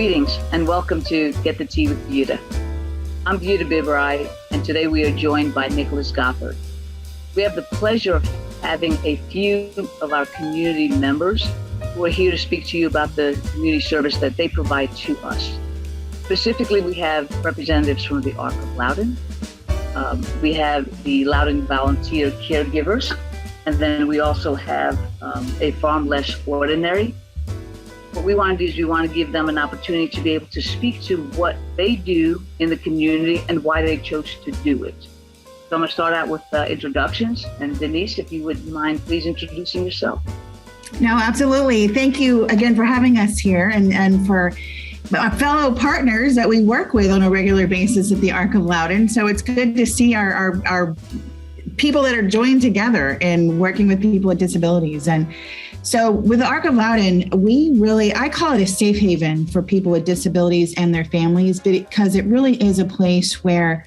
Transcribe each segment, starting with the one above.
Greetings and welcome to Get the Tea with Buda. I'm Buda Biberai, and today we are joined by Nicholas Goffard. We have the pleasure of having a few of our community members who are here to speak to you about the community service that they provide to us. Specifically, we have representatives from the Ark of Loudoun. We have the Loudoun Volunteer Caregivers, and then we also have a Farmless Ordinary. What we want to do is we want to give them an opportunity to be able to speak to what they do in the community and why they chose to do it. So I'm going to start out with introductions. And Denise, if you would mind, please introducing yourself. No, absolutely. Thank you again for having us here and for our fellow partners that we work with on a regular basis at the Arc of Loudoun. So it's good to see our people that are joined together in working with people with disabilities. And so with the Arc of Loudoun, I call it a safe haven for people with disabilities and their families, because it really is a place where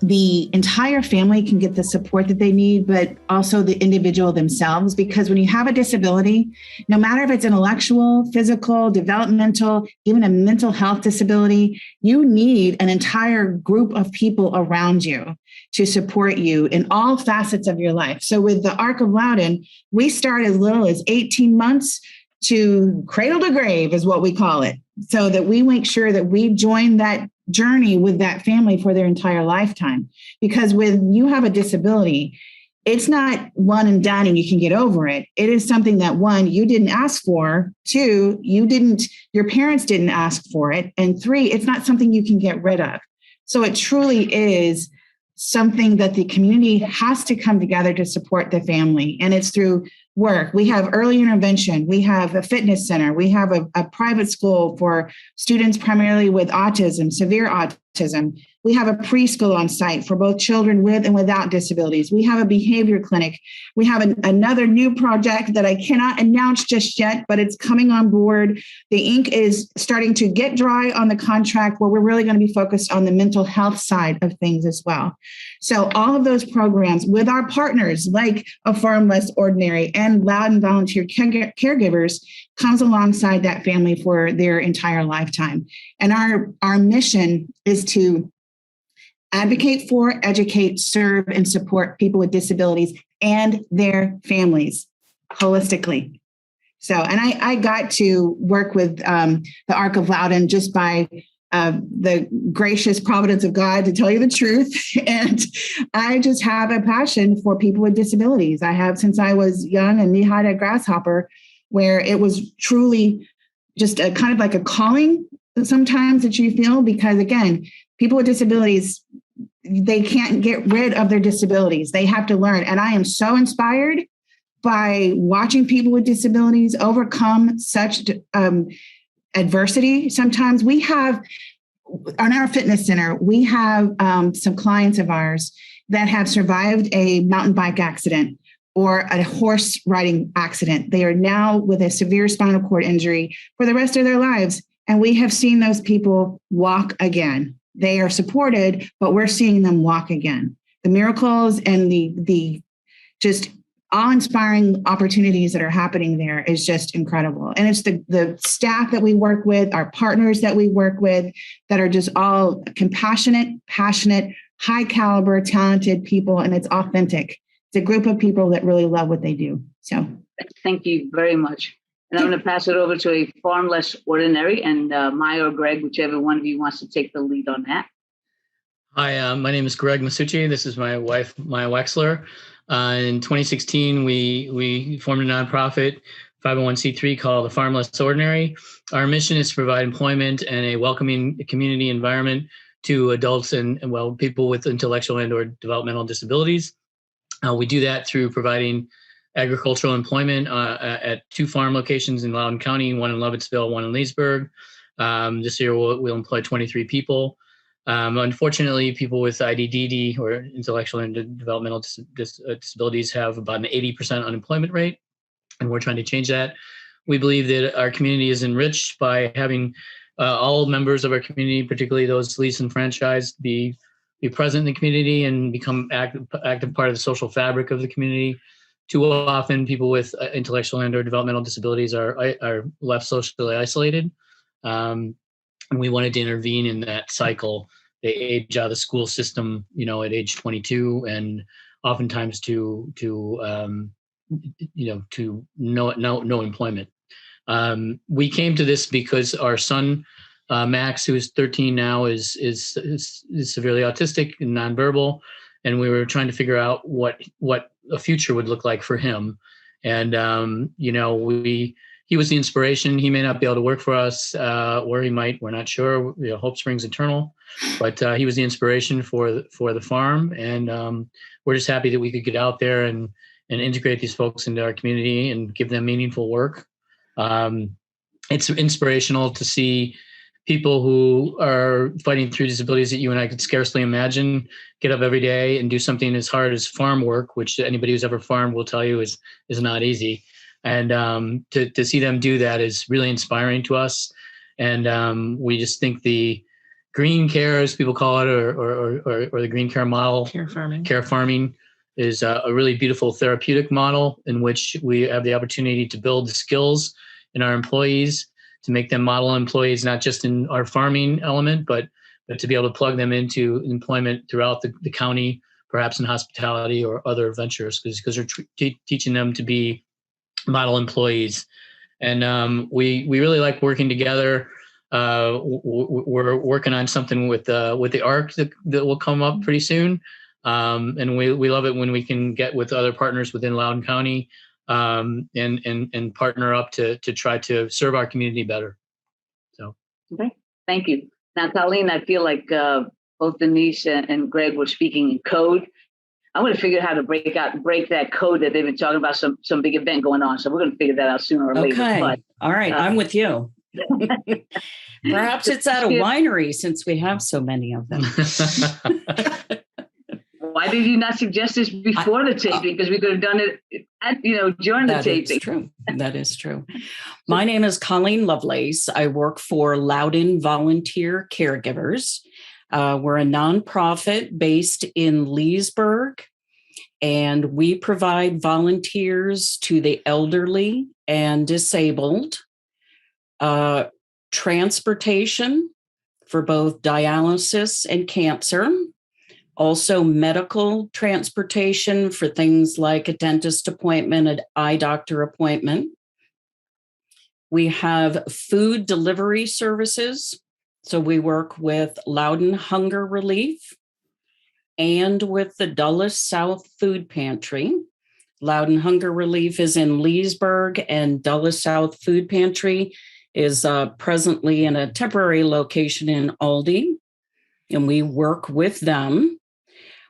the entire family can get the support that they need, but also the individual themselves. Because when you have a disability, no matter if it's intellectual, physical, developmental, even a mental health disability, you need an entire group of people around you to support you in all facets of your life. So with the Arc of Loudoun, we start as little as 18 months to cradle to grave is what we call it, so that we make sure that we join that journey with that family for their entire lifetime. Because when you have a disability, it's not one and done and you can get over it. It is something that, one, you didn't ask for, two, your parents didn't ask for it, and three, it's not something you can get rid of. So it truly is something that the community has to come together to support the family. And it's through work. We have early intervention. We have a fitness center. We have a private school for students primarily with autism, severe autism. We have a preschool on site for both children with and without disabilities. We have a behavior clinic. We have another new project that I cannot announce just yet, but it's coming on board. The ink is starting to get dry on the contract, where we're really going to be focused on the mental health side of things as well. So all of those programs with our partners like a Farmless Ordinary and Loudoun Volunteer Caregivers comes alongside that family for their entire lifetime. And our mission is to advocate for, educate, serve, and support people with disabilities and their families holistically. So, and I got to work with the Arc of Loudoun just by the gracious providence of God, to tell you the truth. And I just have a passion for people with disabilities. I have since I was young and knee-high to a grasshopper, where it was truly just a kind of like a calling sometimes that you feel, because again, people with disabilities, they can't get rid of their disabilities. They have to learn. And I am so inspired by watching people with disabilities overcome such adversity. Sometimes we have, on our fitness center, we have some clients of ours that have survived a mountain bike accident or a horse riding accident. They are now with a severe spinal cord injury for the rest of their lives. And we have seen those people walk again. They are supported, but we're seeing them walk again. The miracles and the just awe-inspiring opportunities that are happening there is just incredible. And it's the staff that we work with, our partners that we work with, that are just all compassionate, passionate, high caliber, talented people, and it's authentic. It's a group of people that really love what they do. So thank you very much. And I'm going to pass it over to a Farmless Ordinary, and Maya or Greg, whichever one of you wants to take the lead on that. Hi, my name is Greg Masucci. This is my wife, Maya Wexler. In 2016, we formed a nonprofit 501c3 called the Farmless Ordinary. Our mission is to provide employment and a welcoming community environment to adults and people with intellectual and or developmental disabilities. We do that through providing agricultural employment at 2 farm locations in Loudoun County, one in Lovettsville, one in Leesburg. This year we'll employ 23 people. Unfortunately, people with IDDD or intellectual and developmental disabilities have about an 80% unemployment rate, and we're trying to change that. We believe that our community is enriched by having all members of our community, particularly those least enfranchised, be present in the community and become active part of the social fabric of the community. Too often, people with intellectual and or developmental disabilities are left socially isolated. And we wanted to intervene in that cycle. They age out of the school system, at age 22, and oftentimes to no employment. We came to this because our son, Max, who is 13 now, is severely autistic and nonverbal, and we were trying to figure out what a future would look like for him. And he was the inspiration. He may not be able to work for us, or he might. We're not sure. Hope springs eternal, but he was the inspiration for the farm, and we're just happy that we could get out there and integrate these folks into our community and give them meaningful work. It's inspirational to see people who are fighting through disabilities that you and I could scarcely imagine get up every day and do something as hard as farm work, which anybody who's ever farmed will tell you is not easy. And to see them do that is really inspiring to us. And we just think the green care, as people call it, or the green care model, care farming is a really beautiful therapeutic model in which we have the opportunity to build the skills in our employees, to make them model employees, not just in our farming element, but to be able to plug them into employment throughout the county, perhaps in hospitality or other ventures, because we're teaching them to be model employees. And we really like working together. We're working on something with the Ark that will come up pretty soon. And we love it when we can get with other partners within Loudoun County and partner up to try to serve our community better. So, okay, thank you. Now, Colleen, I feel like both Denise and Greg were speaking in code. I want to figure out how to break that code that they've been talking about, some big event going on. So we're going to figure that out sooner or later. Okay. But, all right. I'm with you. Perhaps it's at a winery since we have so many of them. Why did you not suggest this before the taping? Because we could have done it during the taping. That is true. That is true. My name is Colleen Lovelace. I work for Loudoun Volunteer Caregivers. We're a nonprofit based in Leesburg, and we provide volunteers to the elderly and disabled, transportation for both dialysis and cancer, also medical transportation for things like a dentist appointment, an eye doctor appointment. We have food delivery services. So we work with Loudoun Hunger Relief and with the Dulles South Food Pantry. Loudoun Hunger Relief is in Leesburg, and Dulles South Food Pantry is presently in a temporary location in Aldie, and we work with them.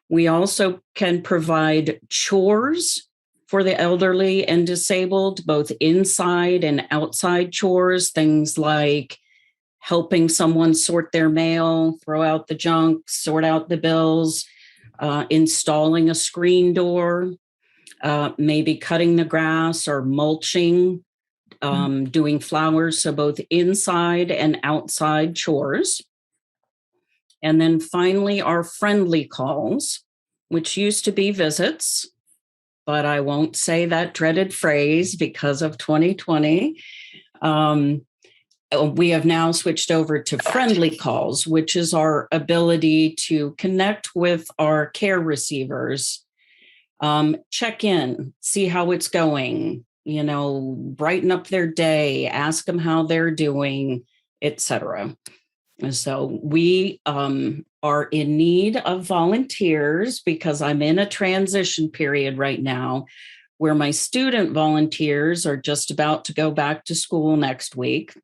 We also can provide chores for the elderly and disabled, both inside and outside chores, things like helping someone sort their mail, throw out the junk, sort out the bills, installing a screen door, maybe cutting the grass or mulching, doing flowers. So both inside and outside chores. And then finally, our friendly calls, which used to be visits, but I won't say that dreaded phrase because of 2020. We have now switched over to friendly calls, which is our ability to connect with our care receivers, check in, see how it's going, brighten up their day, ask them how they're doing, etc. And so we are in need of volunteers because I'm in a transition period right now where my student volunteers are just about to go back to school next week.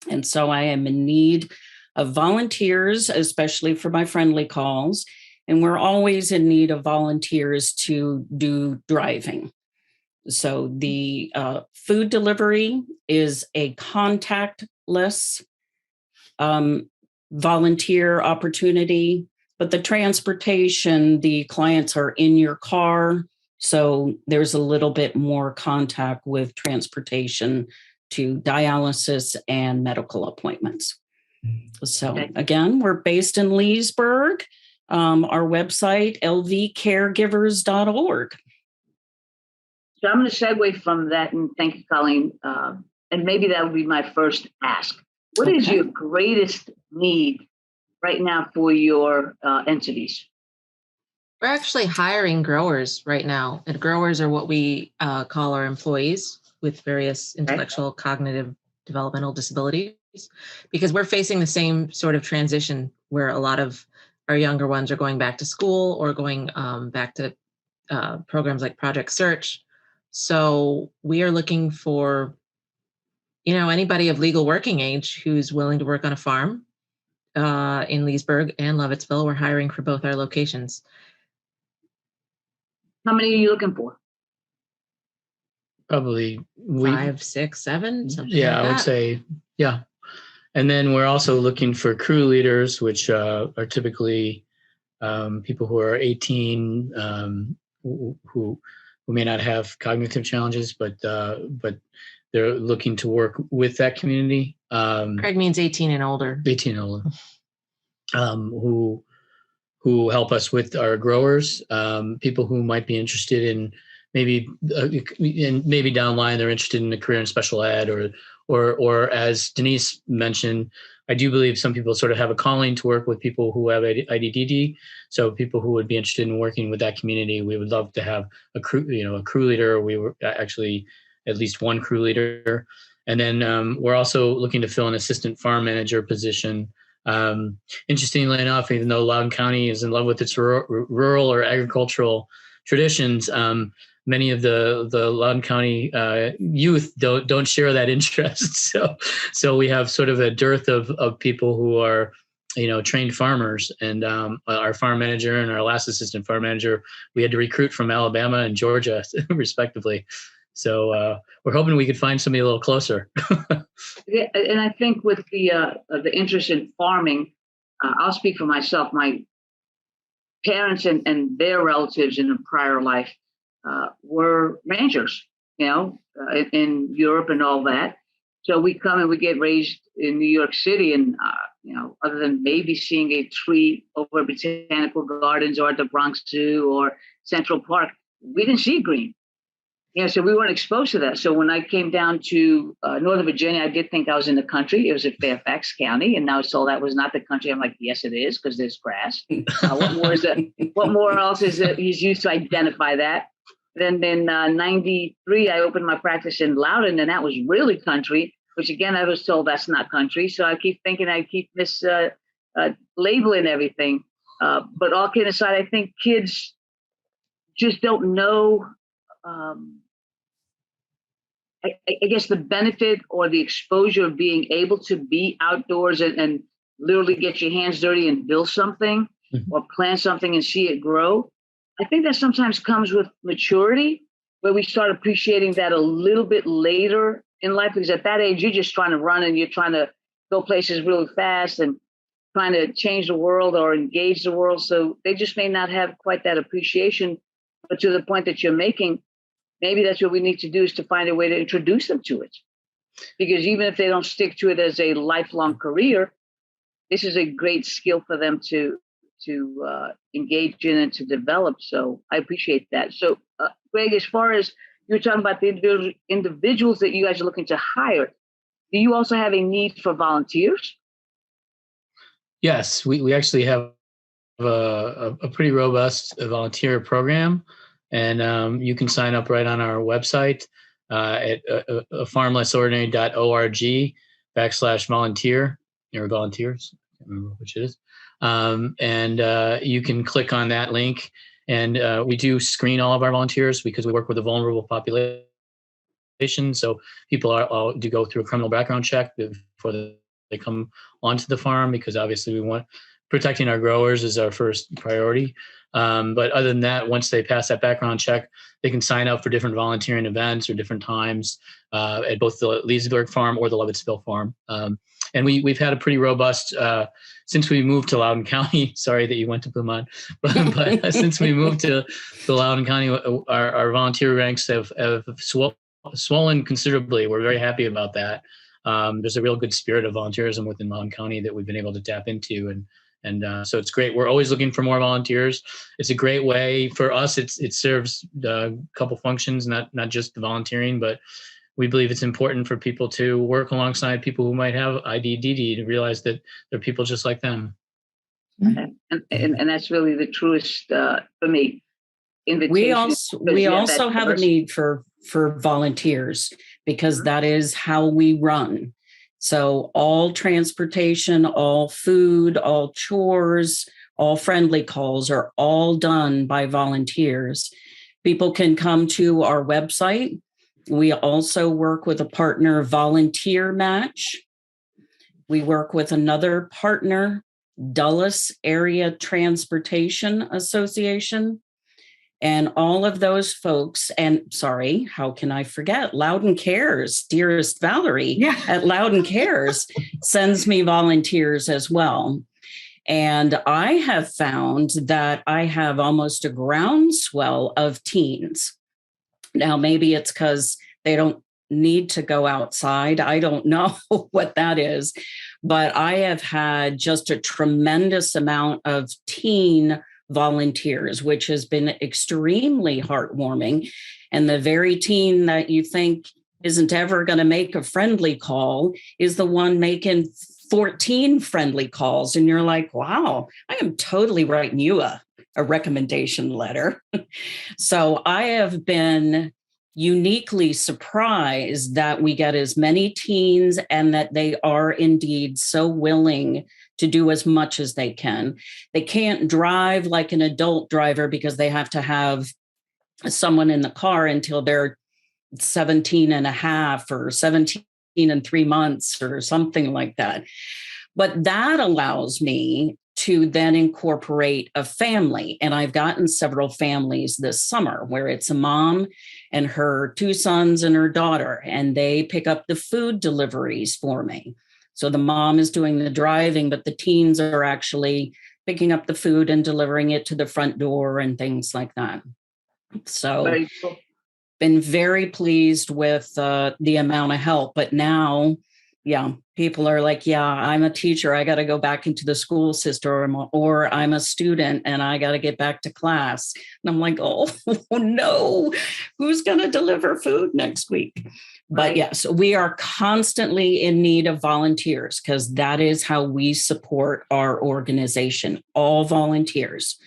And so I am in need of volunteers, especially for my friendly calls. And we're always in need of volunteers to do driving. So the food delivery is a contactless volunteer opportunity, but the transportation, the clients are in your car. So there's a little bit more contact with transportation to dialysis and medical appointments. So again, we're based in Leesburg. Our website, lvcaregivers.org. So I'm going to segue from that, and thank you, Colleen. And maybe that would be my first ask. What is Okay. your greatest need right now for your entities? We're actually hiring growers right now, and growers are what we call our employees with various intellectual, cognitive, developmental disabilities, because we're facing the same sort of transition where a lot of our younger ones are going back to school or going back to programs like Project Search. So we are looking for, anybody of legal working age who's willing to work on a farm in Leesburg and Lovettsville. We're hiring for both our locations. How many are you looking for? Probably 5, 6, 7, something yeah, like I that. would say, yeah. And then we're also looking for crew leaders, which are typically people who are 18, who may not have cognitive challenges, but they're looking to work with that community. Craig means 18 and older. 18 and older, who help us with our growers, people who might be interested in maybe down the line they're interested in a career in special ed, or as Denise mentioned, I do believe some people sort of have a calling to work with people who have IDDD. So people who would be interested in working with that community, we would love to have a crew leader. We were actually at least one crew leader. And then we're also looking to fill an assistant farm manager position. Interestingly enough, even though Loudoun County is in love with its rural or agricultural traditions, many of the Loudoun County youth don't share that interest. So we have sort of a dearth of people who are, trained farmers. And our farm manager and our last assistant farm manager, we had to recruit from Alabama and Georgia, respectively. So we're hoping we could find somebody a little closer. Yeah, and I think with the interest in farming, I'll speak for myself. My parents and their relatives in a prior life were ranchers, in Europe and all that. So we come and we get raised in New York City, and other than maybe seeing a tree over Botanical Gardens or at the Bronx Zoo or Central Park, we didn't see green. So we weren't exposed to that. So when I came down to Northern Virginia, I did think I was in the country. It was at Fairfax County, and now so that was not the country. I'm like, yes, it is, because there's grass. What more is that? What more else is used to identify that? Then in '93, I opened my practice in Loudoun, and that was really country. Which again, I was told that's not country. So I keep thinking I keep labeling everything. But all kidding aside, I think kids just don't know. I guess the benefit or the exposure of being able to be outdoors and literally get your hands dirty and build something or plant something and see it grow. I think that sometimes comes with maturity, where we start appreciating that a little bit later in life, because at that age, you're just trying to run and you're trying to go places really fast and trying to change the world or engage the world. So they just may not have quite that appreciation, but to the point that you're making, maybe that's what we need to do, is to find a way to introduce them to it. Because even if they don't stick to it as a lifelong career, this is a great skill for them to engage in and to develop. So I appreciate that. So Greg, as far as you're talking about the individuals that you guys are looking to hire, do you also have a need for volunteers? Yes, we actually have a pretty robust volunteer program. And you can sign up right on our website at farmlessordinary.org/volunteer or volunteers. I can't remember which it is. And you can click on that link. And we do screen all of our volunteers because we work with a vulnerable population. So people do go through a criminal background check before they come onto the farm, because obviously we want protecting our growers is our first priority. But other than that, once they pass that background check, they can sign up for different volunteering events or different times at both the Leesburg farm or the Lovettsville farm. And we've had a pretty robust, since we moved to Loudoun County, sorry that you went to Plymouth, but since we moved to Loudoun County, our volunteer ranks have swollen considerably. We're very happy about that. There's a real good spirit of volunteerism within Loudoun County that we've been able to tap into. And so it's great. We're always looking for more volunteers. It's a great way for us. It serves a couple functions, not just the volunteering, but we believe it's important for people to work alongside people who might have IDDD, to realize that they're people just like them. And that's really the truest for me. We also have a need for volunteers, because that is how we run. So all transportation, all food, all chores, all friendly calls are all done by volunteers. People can come to our website. We also work with a partner, Volunteer Match. We work with another partner, Dulles Area Transportation Association. And all of those folks, and sorry, how can I forget? Loudoun Cares, dearest Valerie at Loudoun Cares sends me volunteers as well. And I have found that I have almost a groundswell of teens. Now, maybe it's because they don't need to go outside. I don't know what that is, but I have had just a tremendous amount of teen volunteers, which has been extremely heartwarming. And the very teen that you think isn't ever going to make a friendly call is the one making 14 friendly calls. And you're like, wow, I am totally writing you a recommendation letter. So I have been uniquely surprised that we get as many teens and that they are indeed so willing to do as much as they can. They can't drive like an adult driver because they have to have someone in the car until they're 17 and a half or 17 and 3 months or something like that. But that allows me to then incorporate a family. And I've gotten several families this summer where it's a mom and her 2 sons and her daughter, and they pick up the food deliveries for me. So the mom is doing the driving, but the teens are actually picking up the food and delivering it to the front door and things like that. So been very pleased with the amount of help. But now, people are like, I'm a teacher. I got to go back into the school system, or I'm a student and I got to get back to class. And I'm like, oh no, who's going to deliver food next week? But yes, we are constantly in need of volunteers, because that is how we support our organization. All volunteers,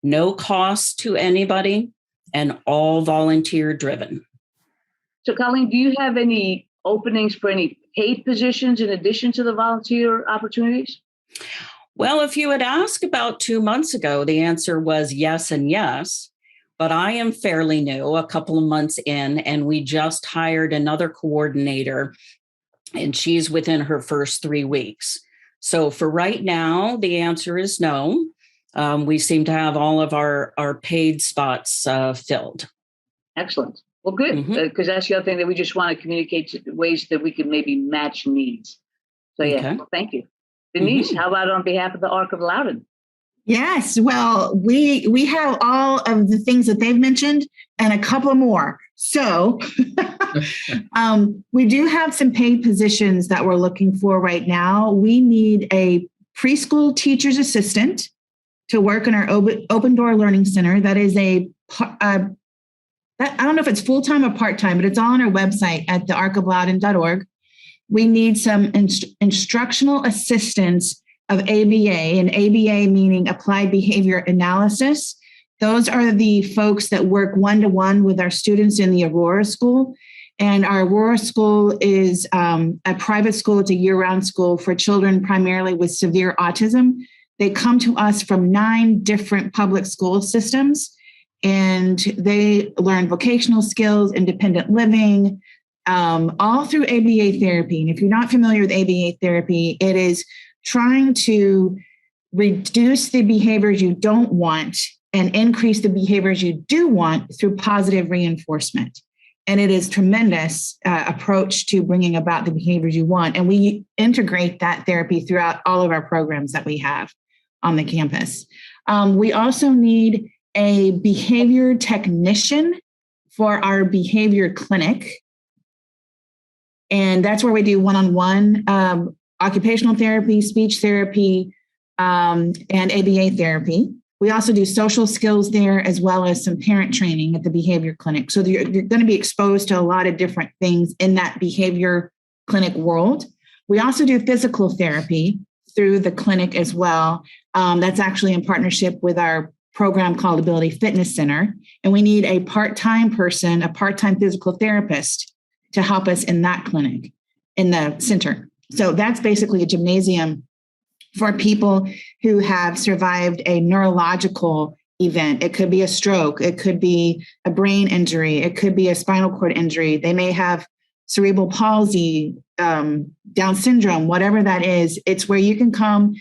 no cost to anybody, and all volunteer driven. So Colleen, do you have any openings for any paid positions in addition to the volunteer opportunities? Well, if you had asked about 2 months ago, the answer was yes and yes. But I am fairly new, a couple of months in, and we just hired another coordinator, and she's within her first 3 weeks. So for right now, the answer is no. We seem to have all of our paid spots filled. Excellent. Well, good, because that's the other thing that we just want to communicate, ways that we can maybe match needs. So well, thank you. Denise, how about on behalf of the Ark of Loudoun? Yes, well, we have all of the things that they've mentioned and a couple more. So we do have some paid positions that we're looking for right now. We need a preschool teacher's assistant to work in our open door learning center. That is I don't know if it's full-time or part-time, but it's all on our website at the arcofloudoun.org. We need some instructional assistance of ABA, and ABA meaning Applied Behavior Analysis. Those are the folks that work one-to-one with our students in the Aurora School. And our Aurora School is a private school. It's a year-round school for children primarily with severe autism. They come to us from 9 different public school systems, and they learn vocational skills, independent living, all through ABA therapy. And if you're not familiar with ABA therapy, it is trying to reduce the behaviors you don't want and increase the behaviors you do want through positive reinforcement. And it is a tremendous approach to bringing about the behaviors you want. And we integrate that therapy throughout all of our programs that we have on the campus. We also need a behavior technician for our behavior clinic. And that's where we do one-on-one occupational therapy, speech therapy, and ABA therapy. We also do social skills there, as well as some parent training at the behavior clinic. So you're going to be exposed to a lot of different things in that behavior clinic world. We also do physical therapy through the clinic as well. That's actually in partnership with our program called Ability Fitness Center. And we need a part-time person, a part-time physical therapist to help us in that clinic, in the center. So that's basically a gymnasium for people who have survived a neurological event. It could be a stroke. It could be a brain injury. It could be a spinal cord injury. They may have cerebral palsy, Down syndrome, whatever that is. It's where you can come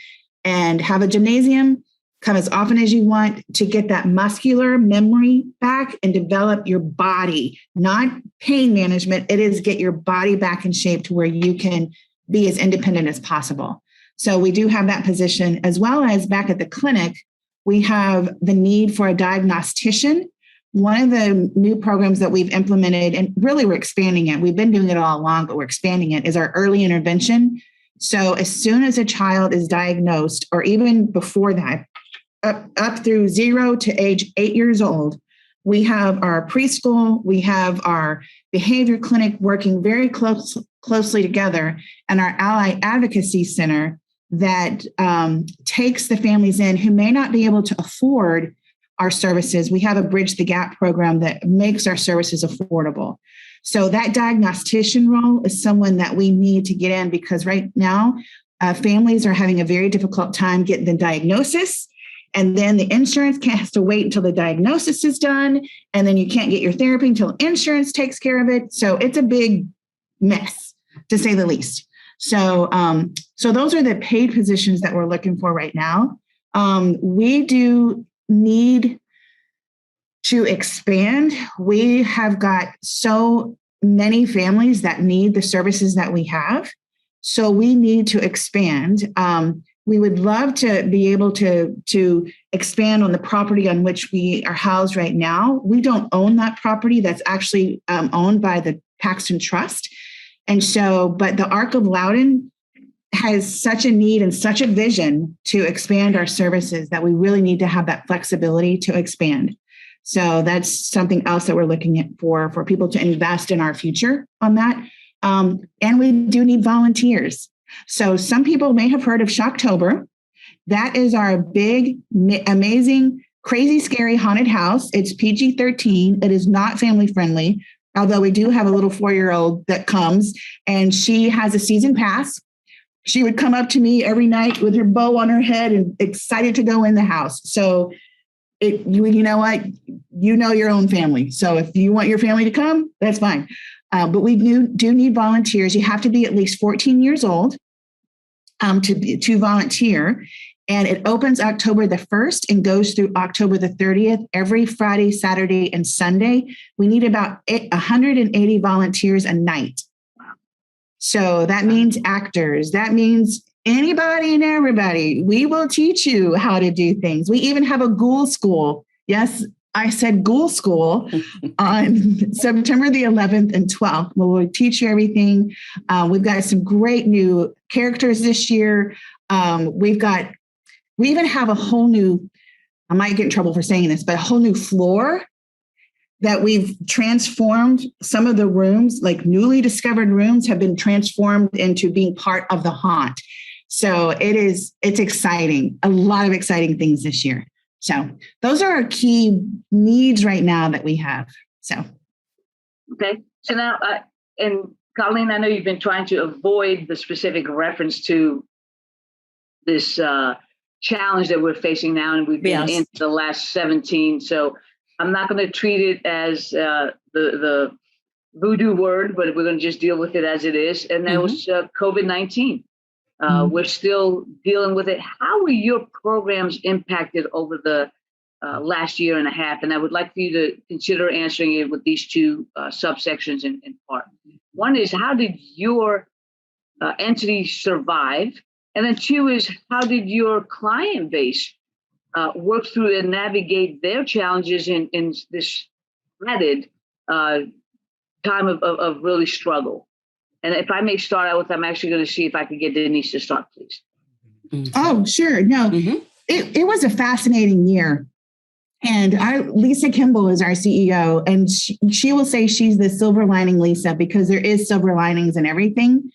and have a gymnasium, come as often as you want to get that muscular memory back and develop your body, not pain management. It is get your body back in shape to where you can be as independent as possible. So we do have that position, as well as back at the clinic, we have the need for a diagnostician. One of the new programs that we've implemented, and really we're expanding it, we've been doing it all along, but we're expanding it, is our early intervention. So as soon as a child is diagnosed, or even before that, up through 0 to age 8 years old, we have our preschool, we have our behavior clinic working very closely together, and our Ally Advocacy Center that takes the families in who may not be able to afford our services. We have a Bridge the Gap program that makes our services affordable. So that diagnostician role is someone that we need to get in, because right now families are having a very difficult time getting the diagnosis. And then the insurance has to wait until the diagnosis is done. And then you can't get your therapy until insurance takes care of it. So it's a big mess, to say the least. So those are the paid positions that we're looking for right now. We do need to expand. We have got so many families that need the services that we have. So we need to expand. We would love to be able to expand on the property on which we are housed right now. We don't own that property. That's actually owned by the Paxton Trust. And so, but the Ark of Loudoun has such a need and such a vision to expand our services that we really need to have that flexibility to expand. So that's something else that we're looking at for people to invest in our future on that. And we do need volunteers. So some people may have heard of Shocktober. That is our big, amazing, crazy, scary haunted house. It's PG-13. It is not family friendly, although we do have a little 4-year-old that comes, and she has a season pass. She would come up to me every night with her bow on her head and excited to go in the house. So you know what? You know your own family. So if you want your family to come, that's fine. But we do need volunteers. You have to be at least 14 years old to volunteer. And it opens October the 1st and goes through October the 30th, every Friday, Saturday, and Sunday. We need about 180 volunteers a night. So that means actors. That means anybody and everybody. We will teach you how to do things. We even have a ghoul school. Yes, I said ghoul school on September the 11th and 12th. We'll teach you everything. We've got some great new characters this year. We even have a whole new, I might get in trouble for saying this, but a whole new floor that we've transformed. Some of the rooms, like newly discovered rooms, have been transformed into being part of the haunt. So it's exciting. A lot of exciting things this year. So those are our key needs right now that we have. So. Okay. So now, and Colleen, I know you've been trying to avoid the specific reference to this challenge that we're facing now, and we've been into the last 17. So I'm not going to treat it as the voodoo word, but we're going to just deal with it as it is. And that was COVID-19. We're still dealing with it. How were your programs impacted over the last year and a half? And I would like for you to consider answering it with these two subsections in part. One is, how did your entity survive? And then two is, how did your client base work through and navigate their challenges in this added time of really struggle? And if I may start out with, I'm actually going to see if I can get Denise to start, please. Oh, sure. No, it was a fascinating year. And Lisa Kimball is our CEO, and she will say she's the silver lining Lisa, because there is silver linings in everything.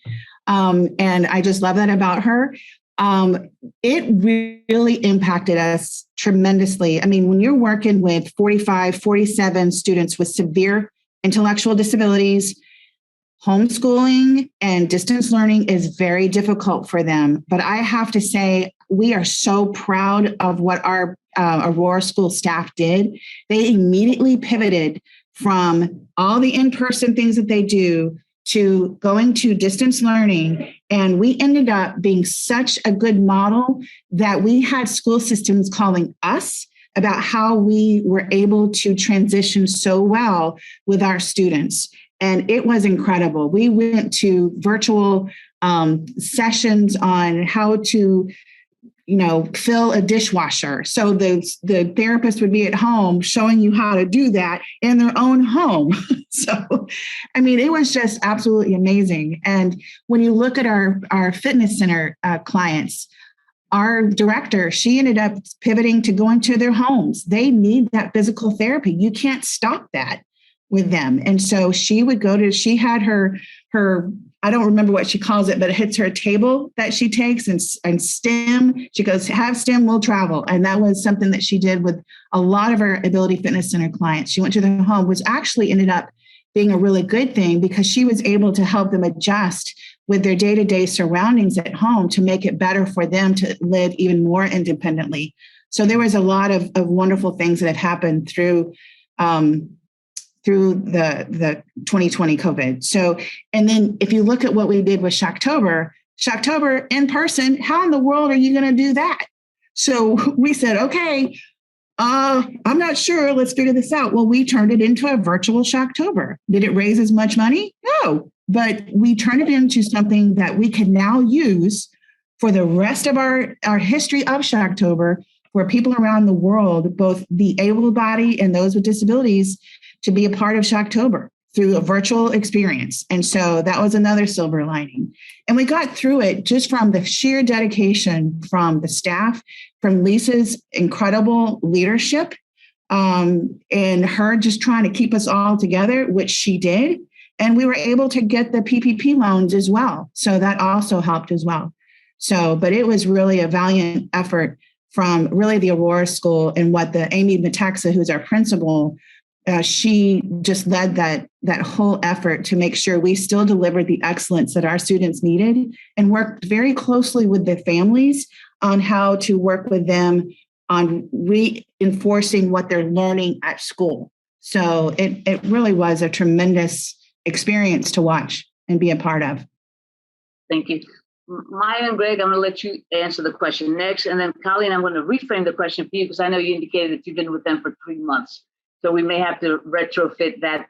And I just love that about her. It really impacted us tremendously. I mean, when you're working with 45, 47 students with severe intellectual disabilities, homeschooling and distance learning is very difficult for them. But I have to say, we are so proud of what our Aurora School staff did. They immediately pivoted from all the in-person things that they do to going to distance learning. And we ended up being such a good model that we had school systems calling us about how we were able to transition so well with our students. And it was incredible. We went to virtual sessions on how to, fill a dishwasher. So the therapist would be at home showing you how to do that in their own home. So, I mean, it was just absolutely amazing. And when you look at our fitness center clients, our director, she ended up pivoting to going to their homes. They need that physical therapy. You can't stop that with them. And so she had her, I don't remember what she calls it, but it hits her table that she takes and STEM. She goes, have STEM, we'll travel. And that was something that she did with a lot of our Ability Fitness Center clients. She went to their home, which actually ended up being a really good thing, because she was able to help them adjust with their day-to-day surroundings at home to make it better for them to live even more independently. So there was a lot of wonderful things that have happened through the 2020 COVID. So, and then if you look at what we did with Shocktober in person, how in the world are you going to do that? So we said, okay, I'm not sure. Let's figure this out. Well, we turned it into a virtual Shocktober. Did it raise as much money? No, but we turned it into something that we can now use for the rest of our history of Shocktober, where people around the world, both the able-bodied and those with disabilities, to be a part of Shocktober through a virtual experience. And so that was another silver lining. And we got through it just from the sheer dedication from the staff, from Lisa's incredible leadership, and her just trying to keep us all together, which she did. And we were able to get the PPP loans as well. So that also helped as well. So, but it was really a valiant effort from really the Aurora School, and what the Amy Metaxa, who's our principal, she just led that whole effort to make sure we still delivered the excellence that our students needed, and worked very closely with their families on how to work with them on reinforcing what they're learning at school. So it really was a tremendous experience to watch and be a part of. Thank you. Maya and Greg, I'm going to let you answer the question next. And then Colleen, I'm going to reframe the question for you, because I know you indicated that you've been with them for 3 months. So we may have to retrofit that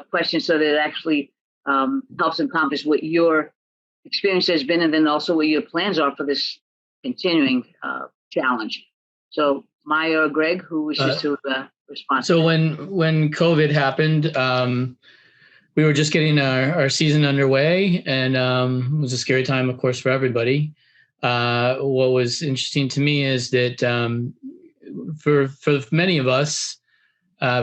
question so that it actually helps encompass what your experience has been, and then also what your plans are for this continuing challenge. So Maya or Greg, who wishes to respond? So when COVID happened, we were just getting our season underway, and it was a scary time, of course, for everybody. What was interesting to me is that for many of us,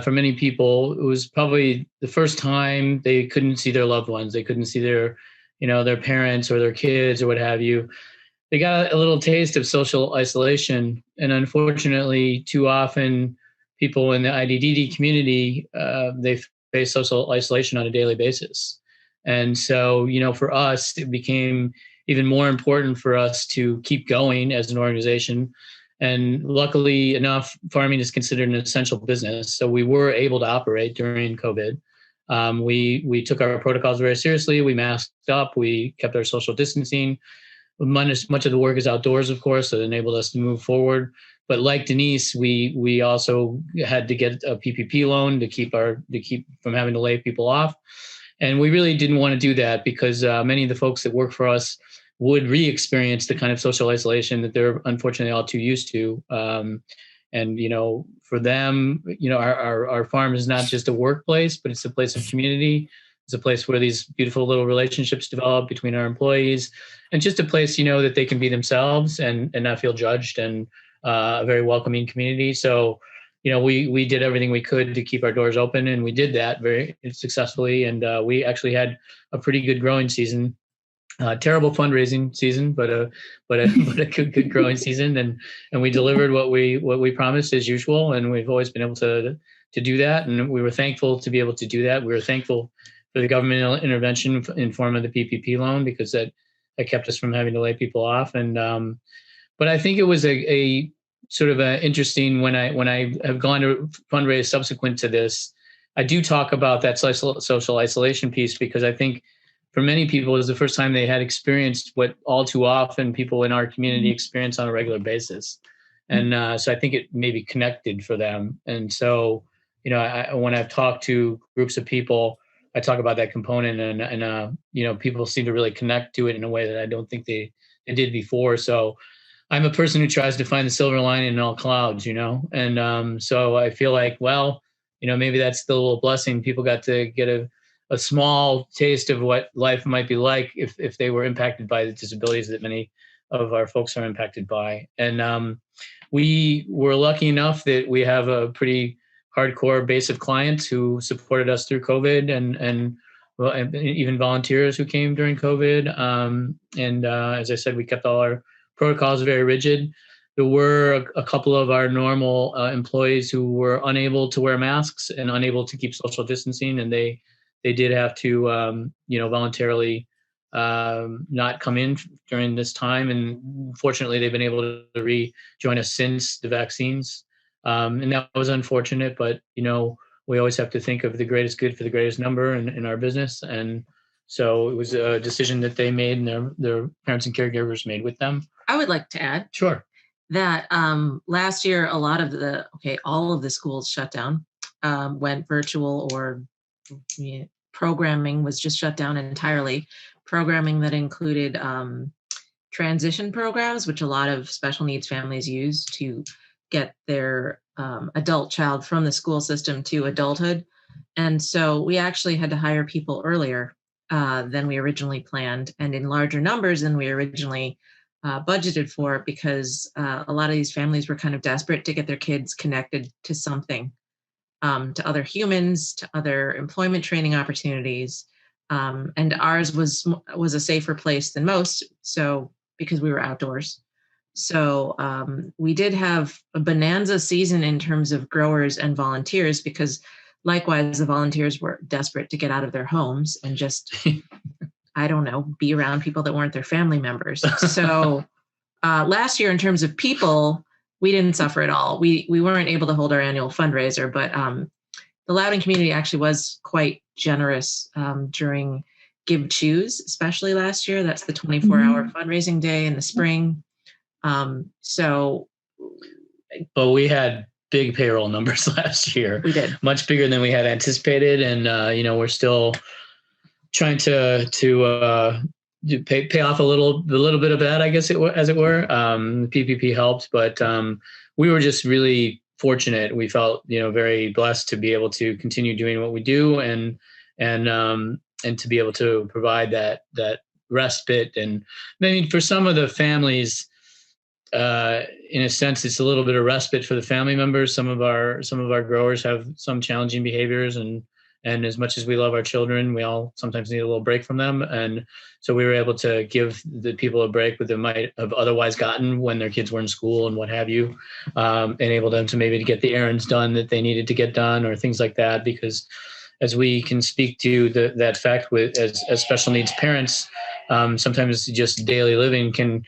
for many people, it was probably the first time they couldn't see their loved ones. They couldn't see their parents or their kids or what have you. They got a little taste of social isolation. And unfortunately, too often, people in the IDDD community, they face social isolation on a daily basis. And so, for us, it became even more important for us to keep going as an organization. And luckily enough, farming is considered an essential business. So we were able to operate during COVID. We took our protocols very seriously. We masked up. We kept our social distancing. Much of the work is outdoors, of course, so it enabled us to move forward. But like Denise, we also had to get a PPP loan to keep from having to lay people off. And we really didn't want to do that, because many of the folks that work for us would re-experience the kind of social isolation that they're unfortunately all too used to. And, for them, our farm is not just a workplace, but it's a place of community. It's a place where these beautiful little relationships develop between our employees, and just a place, that they can be themselves and not feel judged, and a very welcoming community. So, we did everything we could to keep our doors open, and we did that very successfully. And we actually had a pretty good growing season. Terrible fundraising season, but a good growing season, and we delivered what we promised as usual, and we've always been able to do that, and we were thankful to be able to do that. We were thankful for the government intervention in form of the PPP loan, because that kept us from having to lay people off. And but I think it was a sort of a interesting, when I have gone to fundraise subsequent to this, I do talk about that social isolation piece, because I think for many people, it was the first time they had experienced what all too often people in our community experience on a regular basis. And so I think it maybe connected for them. And so, when I've talked to groups of people, I talk about that component, and people seem to really connect to it in a way that I don't think they did before. So I'm a person who tries to find the silver lining in all clouds, and so I feel like, well, maybe that's the little blessing. People got to get a small taste of what life might be like if they were impacted by the disabilities that many of our folks are impacted by. And we were lucky enough that we have a pretty hardcore base of clients who supported us through COVID, and even volunteers who came during COVID. And as I said, we kept all our protocols very rigid. There were a couple of our normal employees who were unable to wear masks and unable to keep social distancing, and they did have to, voluntarily not come in during this time. And fortunately, they've been able to rejoin us since the vaccines. And that was unfortunate, but, we always have to think of the greatest good for the greatest number in our business. And so it was a decision that they made, and their parents and caregivers made with them. I would like to add Sure. that last year, all of the schools shut down, went virtual, or programming was just shut down entirely. Programming that included transition programs, which a lot of special needs families use to get their adult child from the school system to adulthood. And so we actually had to hire people earlier than we originally planned, and in larger numbers than we originally budgeted for, because a lot of these families were kind of desperate to get their kids connected to something, to other humans, to other employment training opportunities. And ours was a safer place than most, so because we were outdoors. So we did have a bonanza season in terms of growers and volunteers, because likewise, the volunteers were desperate to get out of their homes and just, I don't know, be around people that weren't their family members. So last year, in terms of people, we didn't suffer at all. We weren't able to hold our annual fundraiser, but the Loudoun community actually was quite generous during Give Choose, especially last year. That's the 24-hour fundraising day in the spring. But we had big payroll numbers last year. We did. Much bigger than we had anticipated. And, we're still trying to pay off a little bit of that, I guess as it were. The PPP helped, but we were just really fortunate. We felt, very blessed to be able to continue doing what we do, and to be able to provide that respite. And I mean, for some of the families, in a sense, it's a little bit of respite for the family members. Some of our growers have some challenging behaviors, and as much as we love our children, we all sometimes need a little break from them. And so we were able to give the people a break that they might have otherwise gotten when their kids were in school and what have you, enable them to maybe get the errands done that they needed to get done, or things like that. Because as we can speak to that fact as special needs parents, sometimes just daily living can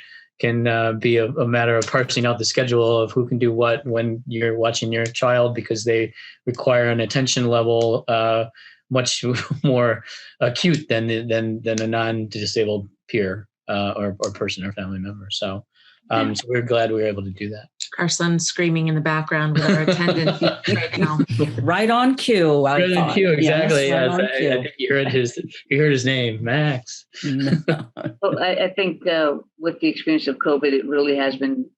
be a matter of parsing out the schedule of who can do what when you're watching your child, because they require an attention level much more acute than a non-disabled peer or person or family member. So we're glad we were able to do that. Our son's screaming in the background with our attendant right now. Right on cue. Right on cue, exactly. Yes, I think you heard his name, Max. Well, I think with the experience of COVID, it really has been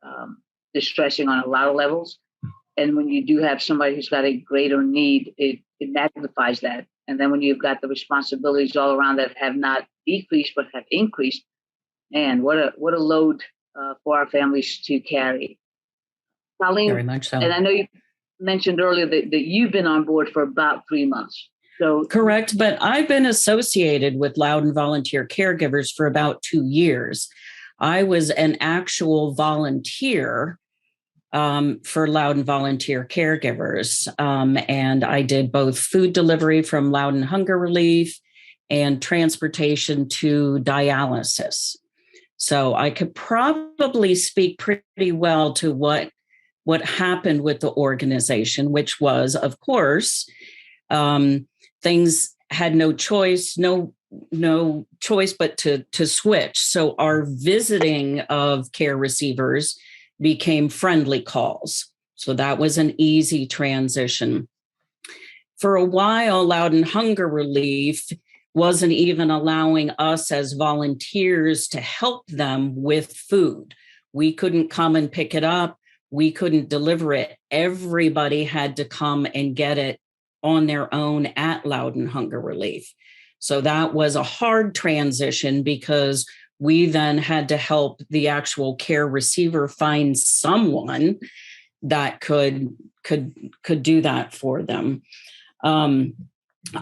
distressing on a lot of levels. And when you do have somebody who's got a greater need, it magnifies that. And then when you've got the responsibilities all around that have not decreased but have increased, man, what a load for our families to carry. Colleen, Very much so. and I know you mentioned earlier that you've been on board for about 3 months. So correct, but I've been associated with Loudoun Volunteer Caregivers for about 2 years. I was an actual volunteer for Loudoun Volunteer Caregivers, and I did both food delivery from Loudoun Hunger Relief and transportation to dialysis. So I could probably speak pretty well to what happened with the organization, which was, of course, things had no choice but to switch. So our visiting of care receivers became friendly calls. So that was an easy transition. For a while, Loudoun Hunger Relief wasn't even allowing us as volunteers to help them with food. We couldn't come and pick it up. We couldn't deliver it. Everybody had to come and get it on their own at Loudoun Hunger Relief. So that was a hard transition because we then had to help the actual care receiver find someone that could do that for them.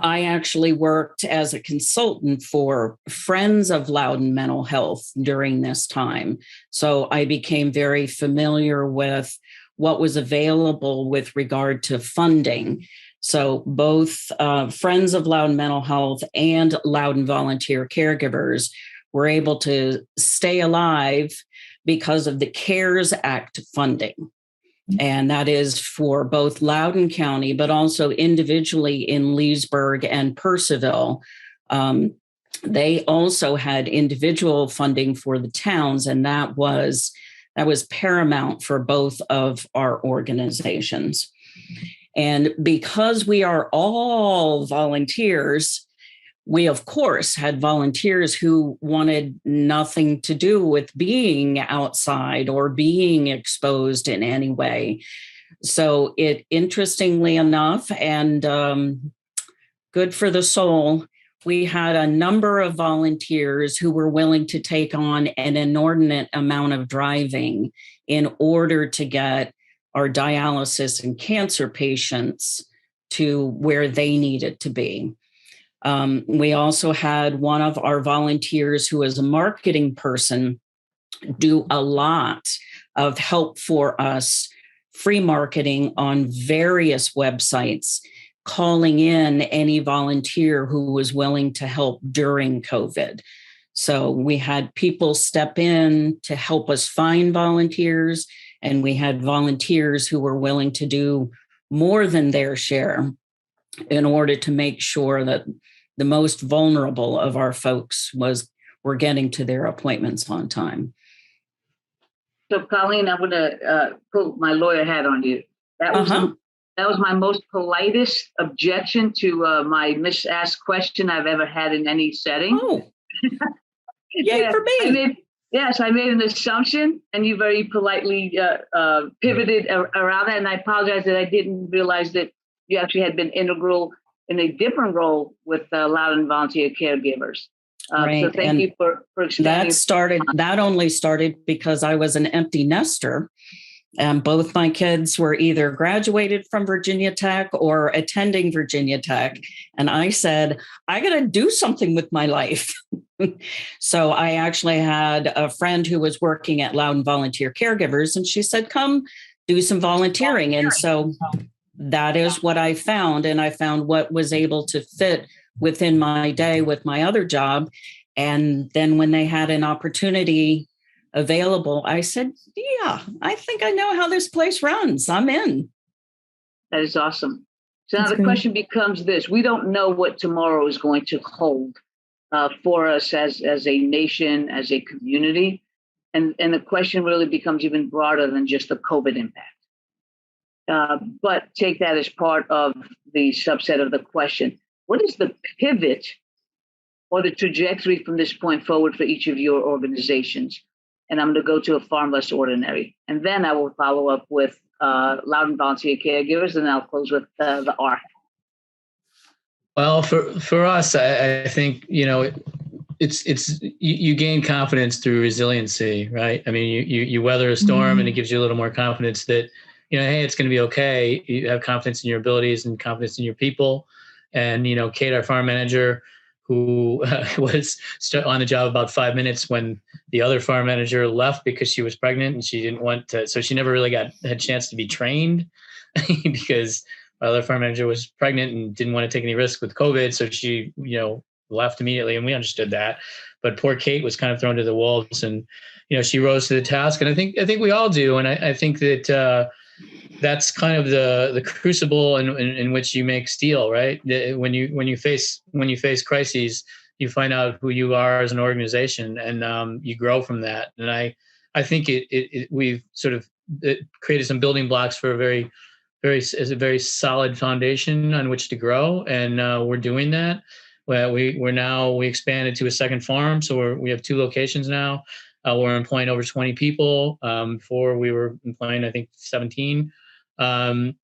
I actually worked as a consultant for Friends of Loudoun Mental Health during this time. So I became very familiar with what was available with regard to funding. So both Friends of Loudoun Mental Health and Loudoun Volunteer Caregivers were able to stay alive because of the CARES Act funding. And that is for both Loudoun County, but also individually in Leesburg and Purcellville. They also had individual funding for the towns, and that was paramount for both of our organizations. And because we are all volunteers, we, of course, had volunteers who wanted nothing to do with being outside or being exposed in any way. So it, interestingly enough, and good for the soul, we had a number of volunteers who were willing to take on an inordinate amount of driving in order to get our dialysis and cancer patients to where they needed to be. We also had one of our volunteers who is a marketing person do a lot of help for us, free marketing on various websites, calling in any volunteer who was willing to help during COVID. So we had people step in to help us find volunteers, and we had volunteers who were willing to do more than their share in order to make sure that the most vulnerable of our folks were getting to their appointments on time. So, Colleen, I'm going to pull my lawyer hat on you. That was my most politest objection to my misasked question I've ever had in any setting. Oh, yay for me. I made an assumption, and you very politely pivoted around that. And I apologize that I didn't realize that you actually had been integral in a different role with Loudoun Volunteer Caregivers. Right. So thank you for expanding. That only started because I was an empty nester. And both my kids were either graduated from Virginia Tech or attending Virginia Tech. And I said, I got to do something with my life. So I actually had a friend who was working at Loudoun Volunteer Caregivers, and she said, come do some volunteering. And so that is what I found. And I found what was able to fit within my day with my other job. And then when they had an opportunity available, I said, yeah, I think I know how this place runs. I'm in. That is awesome. So now the question becomes this. We don't know what tomorrow is going to hold for us as a nation, as a community. And the question really becomes even broader than just the COVID impact. But take that as part of the subset of the question. What is the pivot or the trajectory from this point forward for each of your organizations? And I'm going to go to a Farmless Ordinary. And then I will follow up with Loudoun Volunteer Caregivers, and I'll close with the Ark. Well, for us, I think, it's you gain confidence through resiliency, right? I mean, you weather a storm, and it gives you a little more confidence that hey, it's going to be okay. You have confidence in your abilities and confidence in your people. And, Kate, our farm manager, who was on the job about 5 minutes when the other farm manager left because she was pregnant and she didn't want to, so she never really had a chance to be trained because our other farm manager was pregnant and didn't want to take any risk with COVID. So she, left immediately, and we understood that. But poor Kate was kind of thrown to the wolves, and, she rose to the task. And I think we all do. And I think that that's kind of the crucible in which you make steel, right? When you face crises, you find out who you are as an organization, and you grow from that. And I think we've sort of created some building blocks for a very solid foundation on which to grow, and we're doing that. Well, we expanded to a second farm, so we have 2 locations now. We're employing over 20 people. Before we were employing, I think, 17.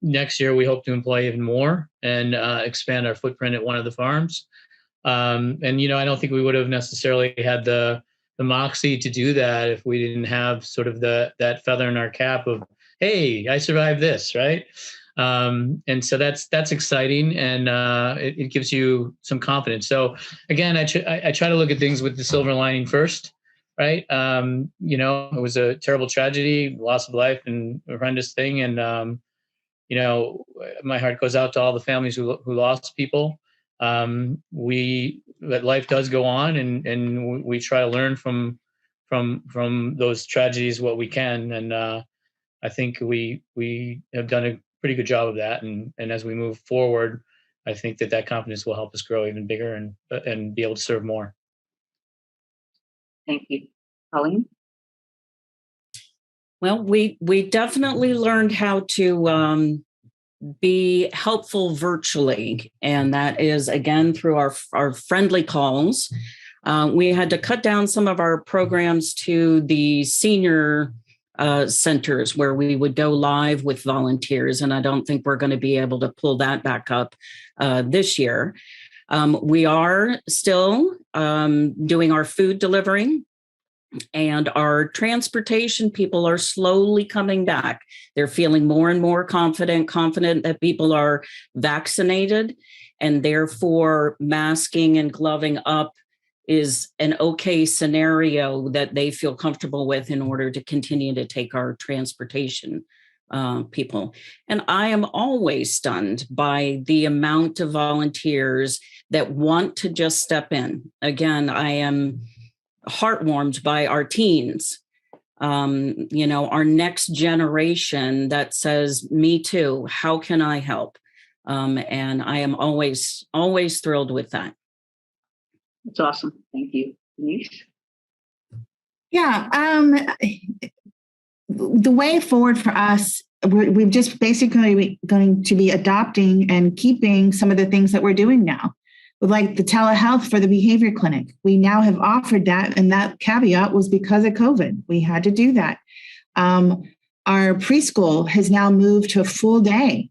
Next year, we hope to employ even more and expand our footprint at one of the farms. And, I don't think we would have necessarily had the moxie to do that if we didn't have sort of that feather in our cap of, hey, I survived this, right? And so that's exciting, and it gives you some confidence. So again, I try to look at things with the silver lining first, right? It was a terrible tragedy, loss of life, and a horrendous thing, and my heart goes out to all the families who lost people. That life does go on, and we try to learn from those tragedies what we can, and I think we have done a pretty good job of that, and as we move forward, I think that confidence will help us grow even bigger and be able to serve more. Thank you. Colleen? Well, we definitely learned how to be helpful virtually, and that is, again, through our friendly calls. We had to cut down some of our programs to the senior centers where we would go live with volunteers, and I don't think we're going to be able to pull that back up this year. We are still doing our food delivering, and our transportation people are slowly coming back. They're feeling more and more confident that people are vaccinated, and therefore masking and gloving up is an okay scenario that they feel comfortable with in order to continue to take our transportation people. And I am always stunned by the amount of volunteers that want to just step in. Again, I am heartwarmed by our teens, our next generation that says, me too, how can I help? And I am always thrilled with that. That's awesome. Thank you. Denise? Yeah. The way forward for us, we've just basically going to be adopting and keeping some of the things that we're doing now. Like the telehealth for the behavior clinic. We now have offered that, and that caveat was because of COVID. We had to do that. Our preschool has now moved to a full day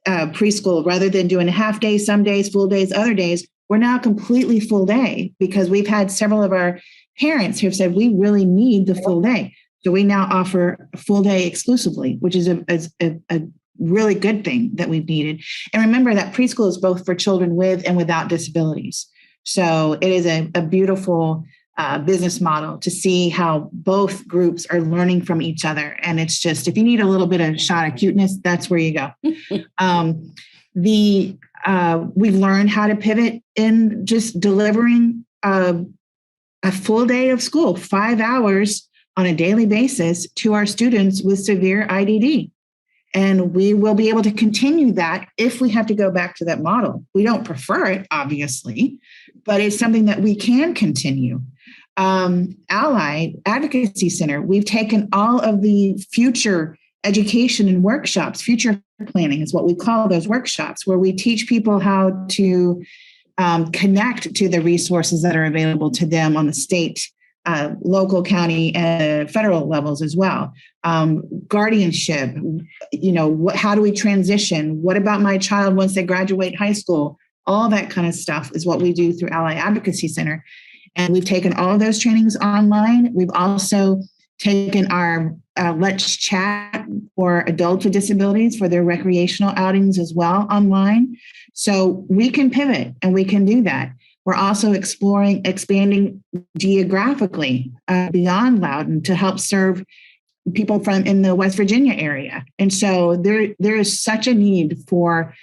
preschool rather than doing a half day, some days, full days, other days. We're now completely full day because we've had several of our parents who have said, we really need the full day. So we now offer a full day exclusively, which is a really good thing that we've needed. And remember that preschool is both for children with and without disabilities. So it is a beautiful business model to see how both groups are learning from each other. And it's just, if you need a little bit of shot of cuteness, that's where you go. We've learned how to pivot in just delivering a full day of school, 5 hours on a daily basis to our students with severe IDD. And we will be able to continue that if we have to go back to that model. We don't prefer it, obviously, but it's something that we can continue. Allied Advocacy Center, we've taken all of the future education and workshops. Future planning is what we call those workshops, where we teach people how to connect to the resources that are available to them on the state, local, county, and federal levels as well. Guardianship, how do we transition? What about my child once they graduate high school? All that kind of stuff is what we do through Ally Advocacy Center. And we've taken all of those trainings online. We've also taken our Let's Chat for adults with disabilities for their recreational outings as well online. So we can pivot and we can do that. We're also expanding geographically beyond Loudoun to help serve people from in the West Virginia area. And so there is such a need for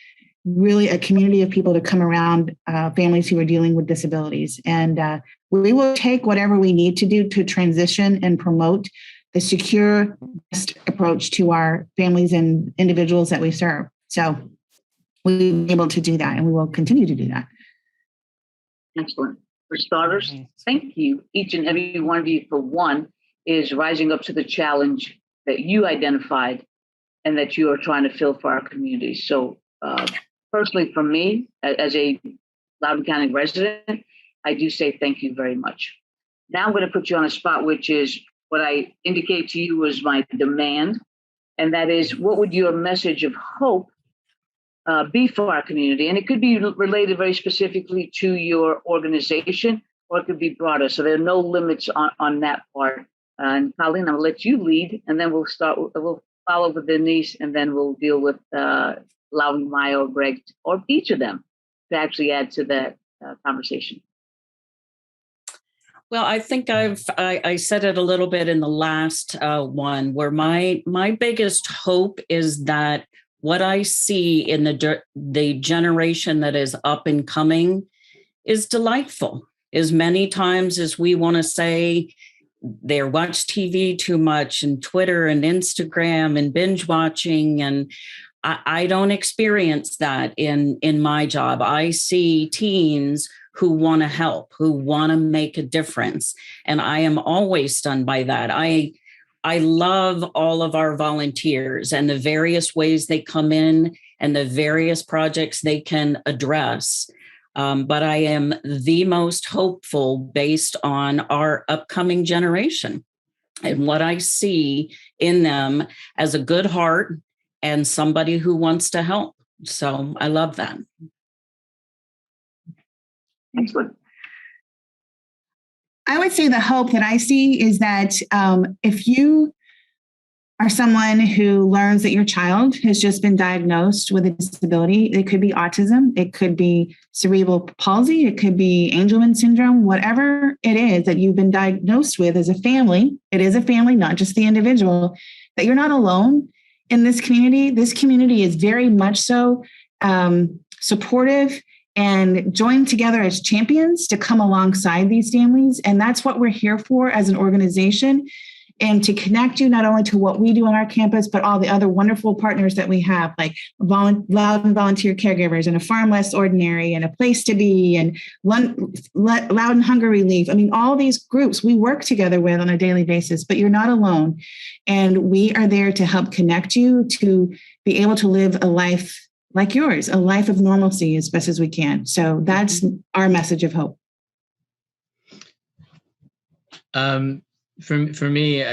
really a community of people to come around families who are dealing with disabilities. And we will take whatever we need to do to transition and promote the secure, best approach to our families and individuals that we serve. So we'll be able to do that, and we will continue to do that. Excellent. For starters, thank you, each and every one of you, for one, is rising up to the challenge that you identified and that you are trying to fill for our community. So personally, for me, as a Loudoun County resident, I do say thank you very much. Now I'm going to put you on a spot, which is what I indicate to you was my demand. And that is, what would your message of hope be for our community? And it could be related very specifically to your organization, or it could be broader. So there are no limits on that part. And Colleen, I'll let you lead, and then we'll follow with Denise, and then we'll deal with Loudoun, Maya, or Greg, or each of them to actually add to that conversation. Well, I think I said it a little bit in the last one, where my biggest hope is that what I see in the generation that is up and coming is delightful. As many times as we want to say they watch TV too much, and Twitter and Instagram and binge watching, and I don't experience that in my job. I see teens who want to help, who want to make a difference. And I am always stunned by that. I love all of our volunteers and the various ways they come in and the various projects they can address. But I am the most hopeful based on our upcoming generation and what I see in them as a good heart and somebody who wants to help. So I love that. Excellent. I would say the hope that I see is that if you are someone who learns that your child has just been diagnosed with a disability, it could be autism, it could be cerebral palsy, it could be Angelman syndrome, whatever it is that you've been diagnosed with as a family, it is a family, not just the individual, that you're not alone in this community. This community is very much so supportive and join together as champions to come alongside these families. And that's what we're here for as an organization, and to connect you not only to what we do on our campus, but all the other wonderful partners that we have, like Loudoun Volunteer Caregivers and a Farmless Ordinary and a Place to Be and Loudoun Hunger Relief. I mean, all these groups we work together with on a daily basis, but you're not alone. And we are there to help connect you to be able to live a life like yours, a life of normalcy as best as we can. So that's our message of hope. For me,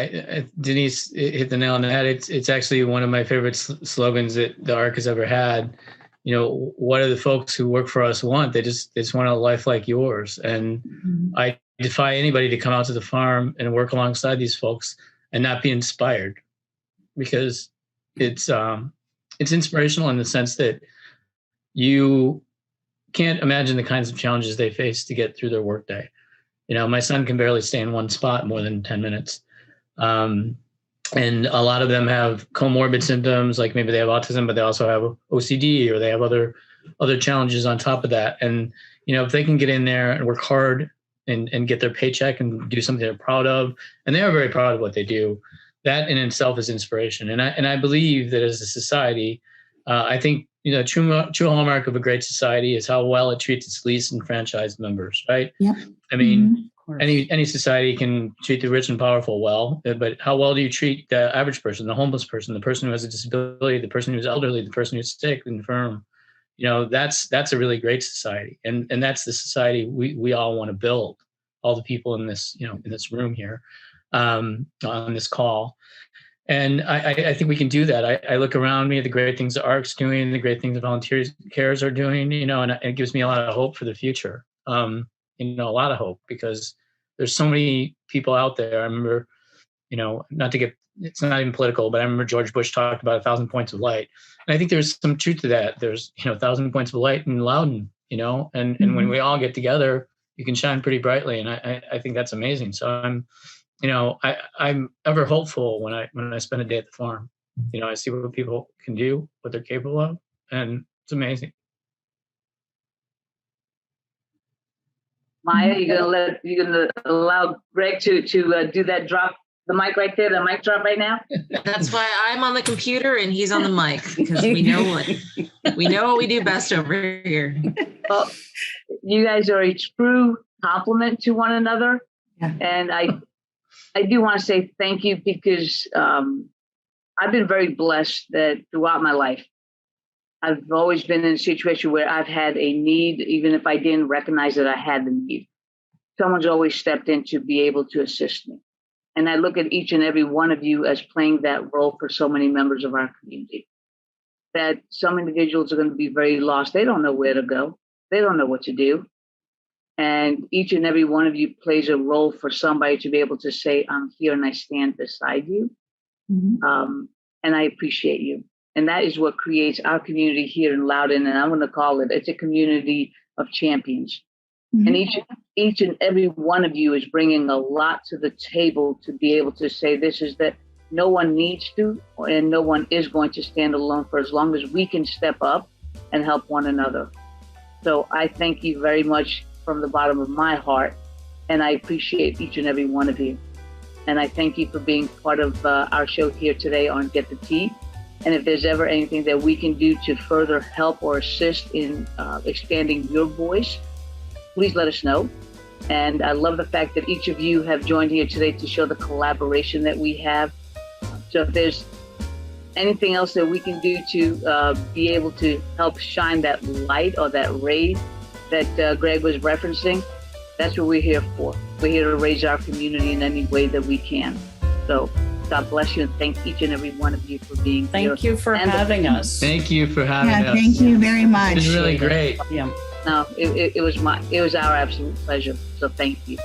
Denise hit the nail on the head. It's actually one of my favorite slogans that the Ark has ever had. You know, what do the folks who work for us want? They just want a life like yours. And I defy anybody to come out to the farm and work alongside these folks and not be inspired, because it's inspirational in the sense that you can't imagine the kinds of challenges they face to get through their workday. You know, my son can barely stay in one spot more than 10 minutes. And a lot of them have comorbid symptoms, like maybe they have autism, but they also have OCD, or they have other challenges on top of that. And, you know, if they can get in there and work hard and get their paycheck and do something they're proud of, and they are very proud of what they do, that in itself is inspiration. And I believe that as a society, I think, you know, true hallmark of a great society is how well it treats its least enfranchised members, right? Yep. I mean, any society can treat the rich and powerful well, but how well do you treat the average person, the homeless person, the person who has a disability, the person who's elderly, the person who's sick, infirm? You know, that's a really great society, and that's the society we all want to build. All the people in this, you know, in this room here, on this call. And I think we can do that. I look around me at the great things the Ark's doing, the great things the volunteer cares are doing, you know, and it gives me a lot of hope for the future. You know, a lot of hope, because there's so many people out there. I remember, not to get, it's not even political, but I remember George Bush talked about 1,000 points of light. And I think there's some truth to that. There's, 1,000 points of light in Loudoun, and when we all get together, you can shine pretty brightly. And I think that's amazing. So I'm ever hopeful when I spend a day at the farm. I see what people can do, what they're capable of, and it's amazing. Maya, you're gonna allow Greg to do that drop, the mic right there, the mic drop right now? That's why I'm on the computer and he's on the mic, because we know what we do best over here. Well, you guys are a true compliment to one another. Yeah. And I do want to say thank you, because I've been very blessed that throughout my life, I've always been in a situation where I've had a need, even if I didn't recognize that I had the need. Someone's always stepped in to be able to assist me. And I look at each and every one of you as playing that role for so many members of our community. That some individuals are going to be very lost. They don't know where to go. They don't know what to do. And each and every one of you plays a role for somebody to be able to say, I'm here and I stand beside you. Mm-hmm. And I appreciate you. And that is what creates our community here in Loudoun. And I'm going to call it's a community of champions. Mm-hmm. And each and every one of you is bringing a lot to the table to be able to say this is that no one needs to, and no one is going to stand alone for as long as we can step up and help one another. So I thank you very much from the bottom of my heart. And I appreciate each and every one of you. And I thank you for being part of our show here today on Get the Tea. And if there's ever anything that we can do to further help or assist in expanding your voice, please let us know. And I love the fact that each of you have joined here today to show the collaboration that we have. So if there's anything else that we can do to be able to help shine that light or that ray that Greg was referencing, that's what we're here for. We're here to raise our community in any way that we can. So God bless you, and thank each and every one of you for being here. Thank you for having us. Thank you for having us. Thank you very much. It's really great. Yeah. No, it was our absolute pleasure. So thank you.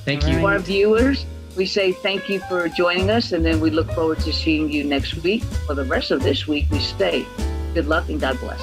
Thank you. To our viewers, we say thank you for joining us, and then we look forward to seeing you next week. For the rest of this week, we say good luck and God bless.